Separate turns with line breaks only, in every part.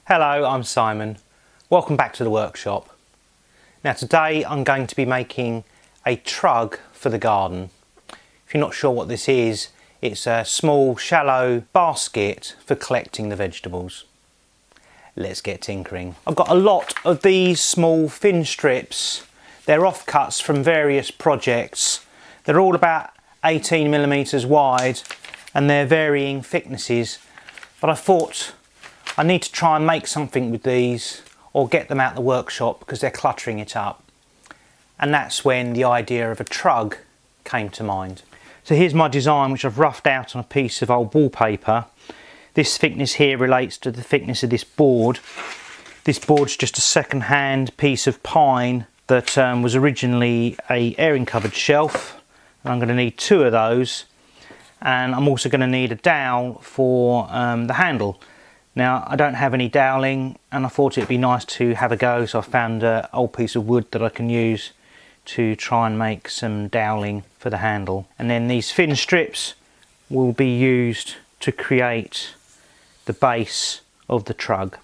Hello, I'm Simon. Welcome back to the workshop. Now today I'm going to be making a trug for the garden. If you're not sure what this is, it's a small shallow basket for collecting the vegetables. Let's get tinkering. I've got a lot of these small thin strips. They're offcuts from various projects. They're all about 18mm wide and they're varying thicknesses, but I thought I need to try and make something with these or get them out the workshop because they're cluttering it up. And that's when the idea of a trug came to mind. So here's my design, which I've roughed out on a piece of old wallpaper. This thickness here relates to the thickness of this board. This board's just a second-hand piece of pine that was originally a airing covered shelf. And I'm going to need 2 of those. And I'm also going to need a dowel for the handle. Now, I don't have any doweling and I thought it'd be nice to have a go, so I found an old piece of wood that I can use to try and make some doweling for the handle. And then these thin strips will be used to create the base of the trug.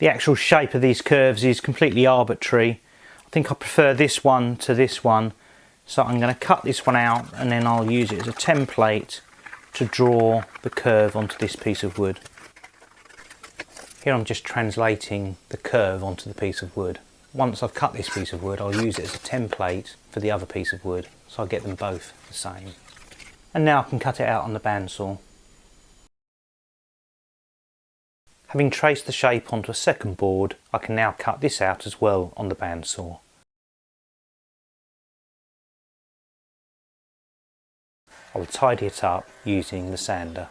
The actual shape of these curves is completely arbitrary. I think I prefer this one to this one, so I'm going to cut this one out and then I'll use it as a template to draw the curve onto this piece of wood. Here I'm just translating the curve onto the piece of wood. Once I've cut this piece of wood, I'll use it as a template for the other piece of wood, so I'll get them both the same. And now I can cut it out on the bandsaw. Having traced the shape onto a second board, I can now cut this out as well on the bandsaw. I'll tidy it up using the sander.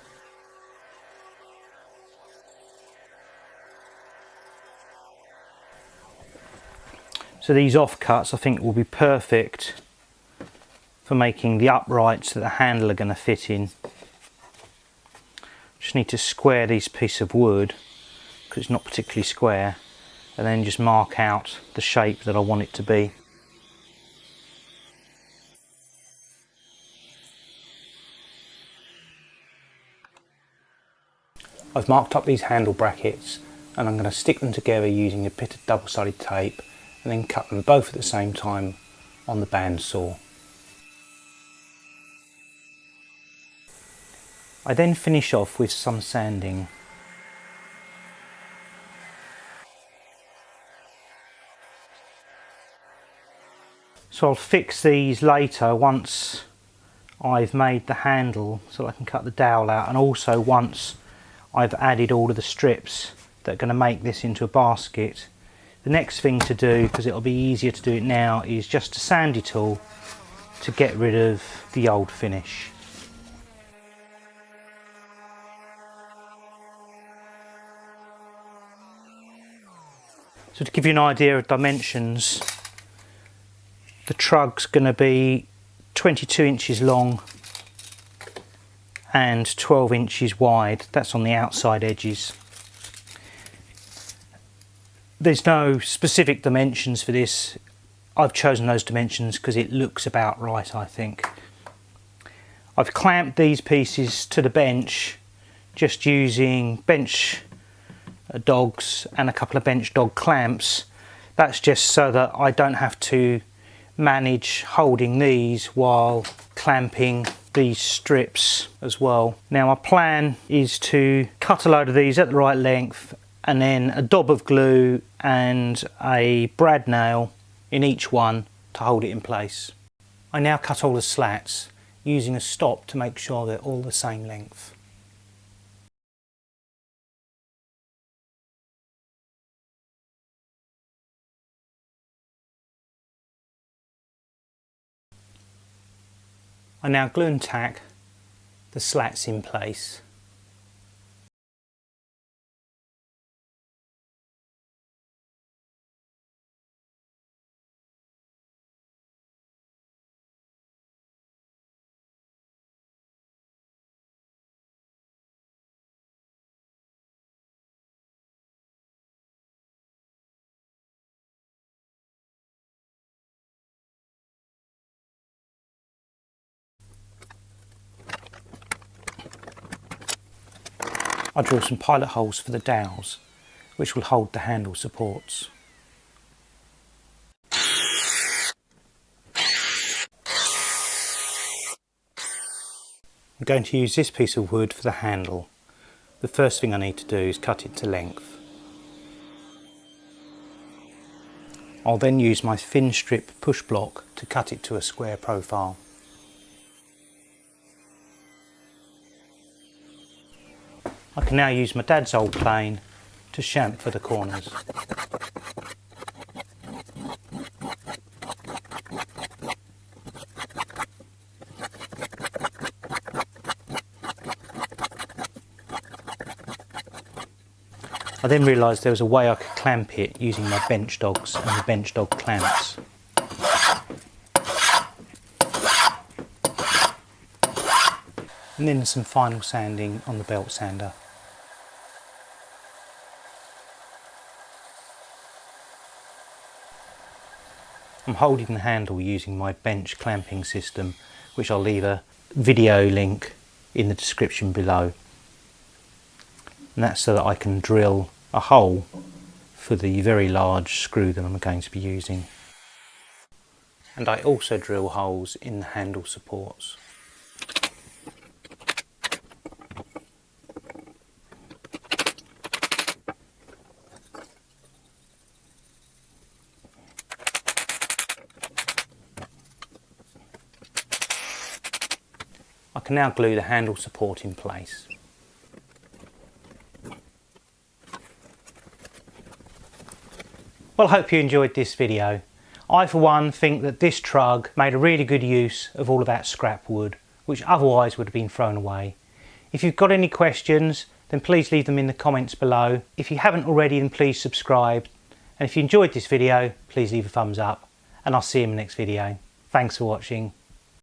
So these offcuts I think will be perfect for making the uprights that the handle are going to fit in. Just need to square these pieces of wood because it's not particularly square, and then just mark out the shape that I want it to be. I've marked up these handle brackets and I'm going to stick them together using a bit of double-sided tape and then cut them both at the same time on the bandsaw. I then finish off with some sanding. So I'll fix these later once I've made the handle so I can cut the dowel out, and also once I've added all of the strips that are going to make this into a basket. The next thing to do, because it'll be easier to do it now, is just a sandy tool to get rid of the old finish. So to give you an idea of dimensions, the trug's going to be 22 inches long and 12 inches wide. That's on the outside edges. There's no specific dimensions for this. I've chosen those dimensions because it looks about right, I think. I've clamped these pieces to the bench just using bench dogs and a couple of bench dog clamps. That's just so that I don't have to manage holding these while clamping these strips as well. Now my plan is to cut a load of these at the right length and then a dob of glue and a brad nail in each one to hold it in place. I now cut all the slats using a stop to make sure they're all the same length. I now glue and tack the slats in place. I draw some pilot holes for the dowels which will hold the handle supports. I'm going to use this piece of wood for the handle. The first thing I need to do is cut it to length. I'll then use my thin strip push block to cut it to a square profile. I can now use my dad's old plane to chamfer the corners. I then realised there was a way I could clamp it using my bench dogs and the bench dog clamps. And then some final sanding on the belt sander. I'm holding the handle using my bench clamping system, which I'll leave a video link in the description below. And that's so that I can drill a hole for the very large screw that I'm going to be using. And I also drill holes in the handle supports. I can now glue the handle support in place. Well, I hope you enjoyed this video. I for one think that this trug made a really good use of all of that scrap wood, which otherwise would have been thrown away. If you've got any questions, then please leave them in the comments below. If you haven't already, then please subscribe. And if you enjoyed this video, please leave a thumbs up. And I'll see you in the next video. Thanks for watching.